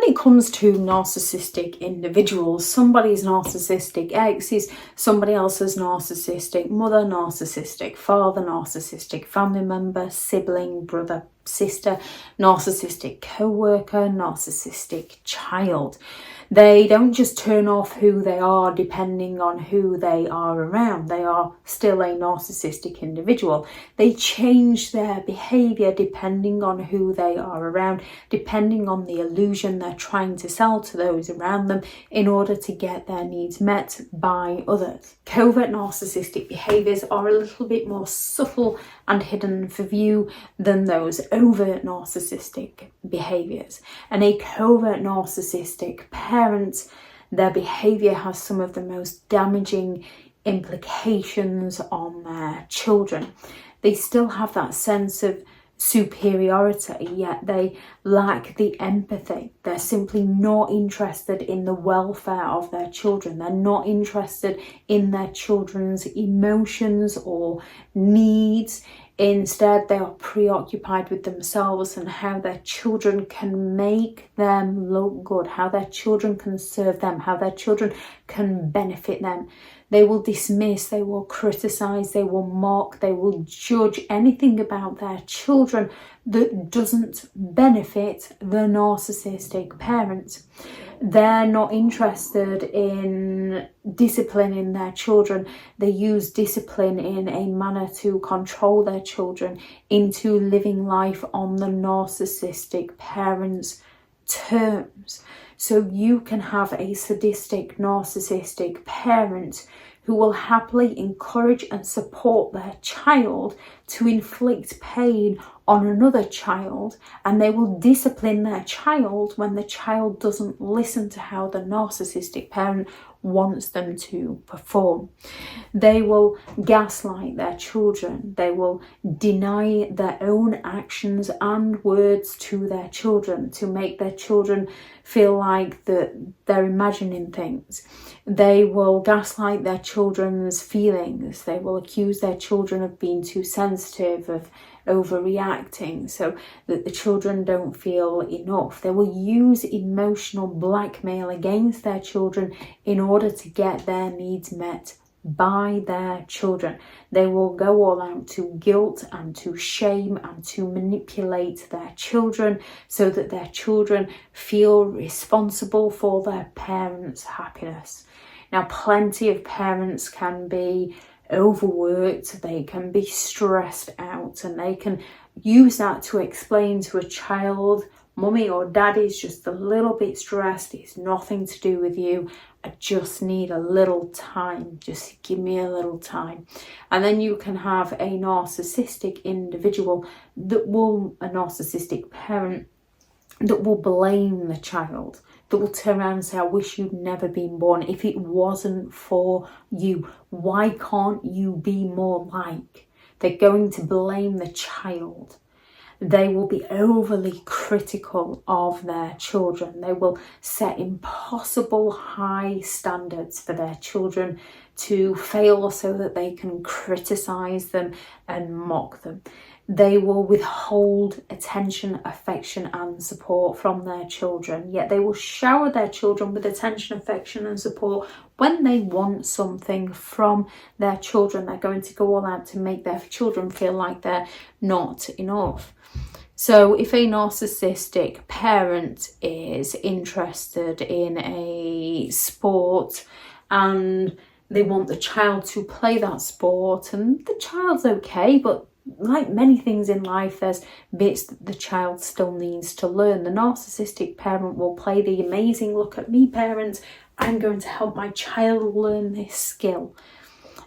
it comes to narcissistic individuals, somebody's narcissistic ex is somebody else's narcissistic mother, narcissistic father, narcissistic family member, sibling, brother, sister, narcissistic co-worker, narcissistic child. They don't just turn off who they are depending on who they are around. They are still a narcissistic individual. They change their behaviour depending on who they are around, depending on the illusion they're trying to sell to those around them in order to get their needs met by others. Covert narcissistic behaviours are a little bit more subtle and hidden for view than those overt narcissistic behaviours. And a covert narcissistic parent, their behaviour has some of the most damaging implications on their children. They still have that sense of superiority, yet they lack the empathy. They're simply not interested in the welfare of their children. They're not interested in their children's emotions or needs. Instead, they are preoccupied with themselves and how their children can make them look good, how their children can serve them, how their children can benefit them. They will dismiss, they will criticise, they will mock, they will judge anything about their children that doesn't benefit the narcissistic parent. They're not interested in disciplining their children. They use discipline in a manner to control their children into living life on the narcissistic parent's terms. So you can have a sadistic, narcissistic parent who will happily encourage and support their child to inflict pain on another child, and they will discipline their child when the child doesn't listen to how the narcissistic parent wants them to perform. They will gaslight their children. They will deny their own actions and words to their children to make their children feel like that they're imagining things. They will gaslight their children's feelings. They will accuse their children of being too sensitive, of overreacting, so that the children don't feel enough. They will use emotional blackmail against their children in order to get their needs met by their children. They will go all out to guilt and to shame and to manipulate their children so that their children feel responsible for their parents' happiness. Now, plenty of parents can be overworked, they can be stressed out, and they can use that to explain to a child, mummy or daddy's just a little bit stressed, it's nothing to do with you, I just need a little time, just give me a little time. And then you can have a narcissistic individual a narcissistic parent that will blame the child, that will turn around and say, I wish you'd never been born. If it wasn't for you, why can't you be more like? They're going to blame the child. They will be overly critical of their children. They will set impossible high standards for their children to fail so that they can criticise them and mock them. They will withhold attention, affection and support from their children, yet they will shower their children with attention, affection and support when they want something from their children. They're going to go all out to make their children feel like they're not enough. So if a narcissistic parent is interested in a sport and they want the child to play that sport, and the child's okay, but like many things in life, there's bits that the child still needs to learn. The narcissistic parent will play the amazing look at me parent, I'm going to help my child learn this skill.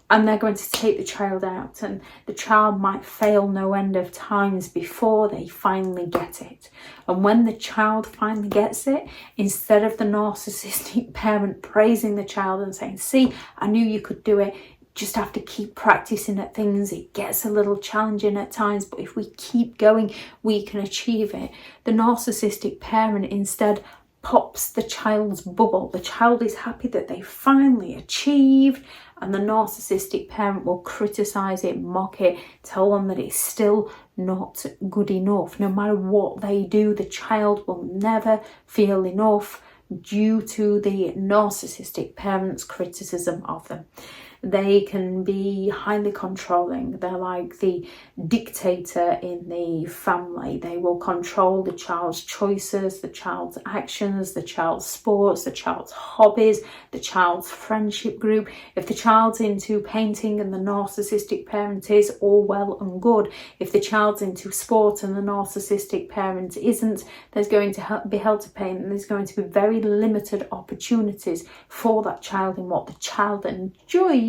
And they're going to take the child out, and the child might fail no end of times before they finally get it. And when the child finally gets it, instead of the narcissistic parent praising the child and saying, see, I knew you could do it, just have to keep practicing at things, it gets a little challenging at times, but if we keep going we can achieve it. The narcissistic parent instead pops the child's bubble. The child is happy that they finally achieved, and the narcissistic parent will criticise it, mock it, tell them that it's still not good enough. No matter what they do, the child will never feel enough due to the narcissistic parent's criticism of them. They can be highly controlling. They're like the dictator in the family. They will control the child's choices, the child's actions, the child's sports, the child's hobbies, the child's friendship group. If the child's into painting and the narcissistic parent is, all well and good. If the child's into sport and the narcissistic parent isn't, there's going to be held to pay, and there's going to be very limited opportunities for that child in what the child enjoys,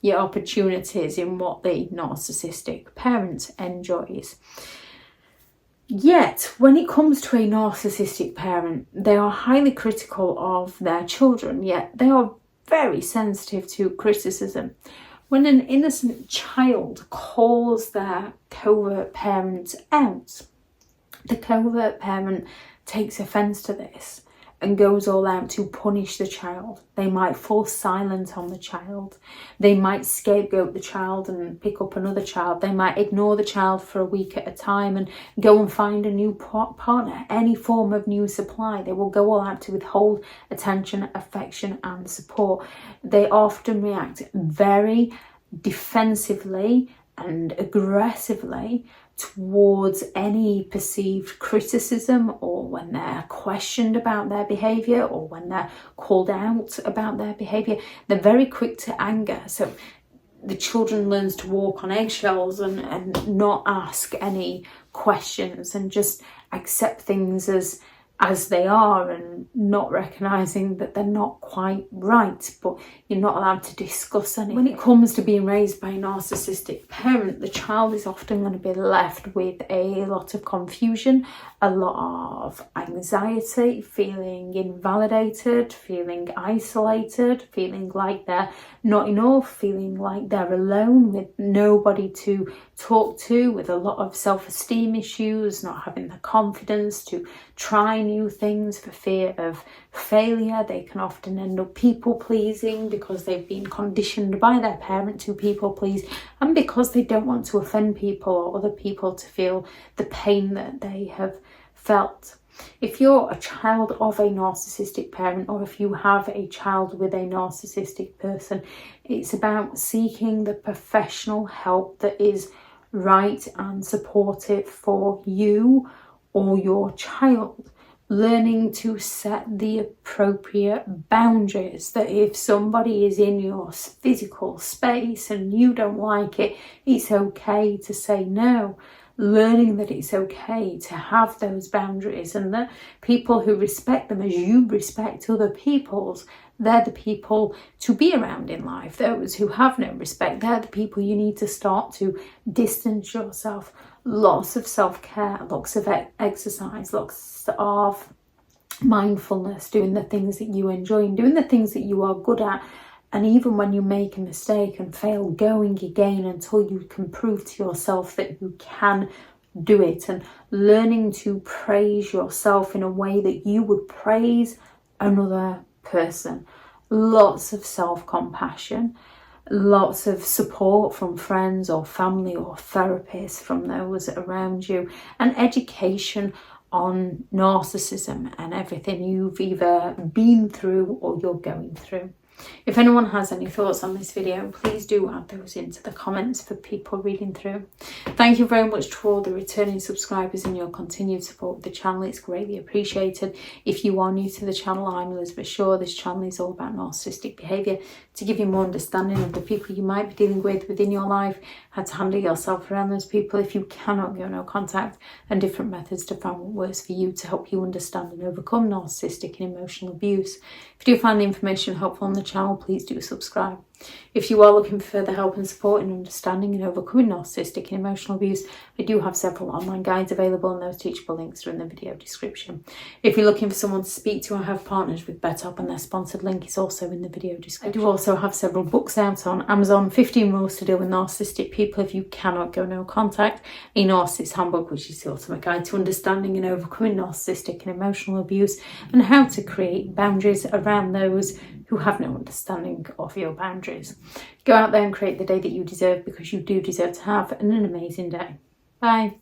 your opportunities in what the narcissistic parent enjoys. Yet, when it comes to a narcissistic parent, they are highly critical of their children, yet they are very sensitive to criticism. When an innocent child calls their covert parent out, the covert parent takes offence to this and goes all out to punish the child. They might fall silent on the child. They might scapegoat the child and pick up another child. They might ignore the child for a week at a time and go and find a new partner, any form of new supply. They will go all out to withhold attention, affection and support. They often react very defensively and aggressively towards any perceived criticism, or when they're questioned about their behaviour, or when they're called out about their behaviour. They're very quick to anger. So the children learns to walk on eggshells and not ask any questions and just accept things as they are, and not recognising that they're not quite right, but you're not allowed to discuss anything. When it comes to being raised by a narcissistic parent, the child is often going to be left with a lot of confusion, a lot of anxiety, feeling invalidated, feeling isolated, feeling like they're not enough, feeling like they're alone with nobody to talk to, with a lot of self-esteem issues, not having the confidence to try new things for fear of failure. They can often end up people-pleasing because they've been conditioned by their parent to people-please, and because they don't want to offend people or other people to feel the pain that they have felt. If you're a child of a narcissistic parent, or if you have a child with a narcissistic person, it's about seeking the professional help that is right and supportive for you or your child. Learning to set the appropriate boundaries, that if somebody is in your physical space and you don't like it, it's okay to say no. Learning that it's okay to have those boundaries, and that people who respect them as you respect other people's, they're the people to be around in life. Those who have no respect, they're the people you need to start to distance yourself. Lots of self-care, lots of exercise, lots of mindfulness, doing the things that you enjoy and doing the things that you are good at. And even when you make a mistake and fail, going again until you can prove to yourself that you can do it, and learning to praise yourself in a way that you would praise another person. Lots of self-compassion, lots of support from friends or family or therapists, from those around you, and education on narcissism and everything you've either been through or you're going through. If anyone has any thoughts on this video, please do add those into the comments for people reading through. Thank you very much to all the returning subscribers and your continued support of the channel. It's greatly appreciated. If you are new to the channel, I'm Elizabeth Shaw. This channel is all about narcissistic behaviour, to give you more understanding of the people you might be dealing with within your life, how to handle yourself around those people if you cannot go no contact, and different methods to find what works for you to help you understand and overcome narcissistic and emotional abuse. If you do find the information helpful on the channel, please do subscribe. If you are looking for further help and support in understanding and overcoming narcissistic and emotional abuse, I do have several online guides available, and those teachable links are in the video description. If you're looking for someone to speak to, I have partnered with BetterHelp, and their sponsored link is also in the video description. I do also have several books out on Amazon: 15 Rules to Deal with Narcissistic People If You Cannot Go No Contact, a Narcissists Handbook, which is the ultimate guide to understanding and overcoming narcissistic and emotional abuse, and how to create boundaries around those who have no understanding of your boundaries. Go out there and create the day that you deserve, because you do deserve to have an amazing day. Bye.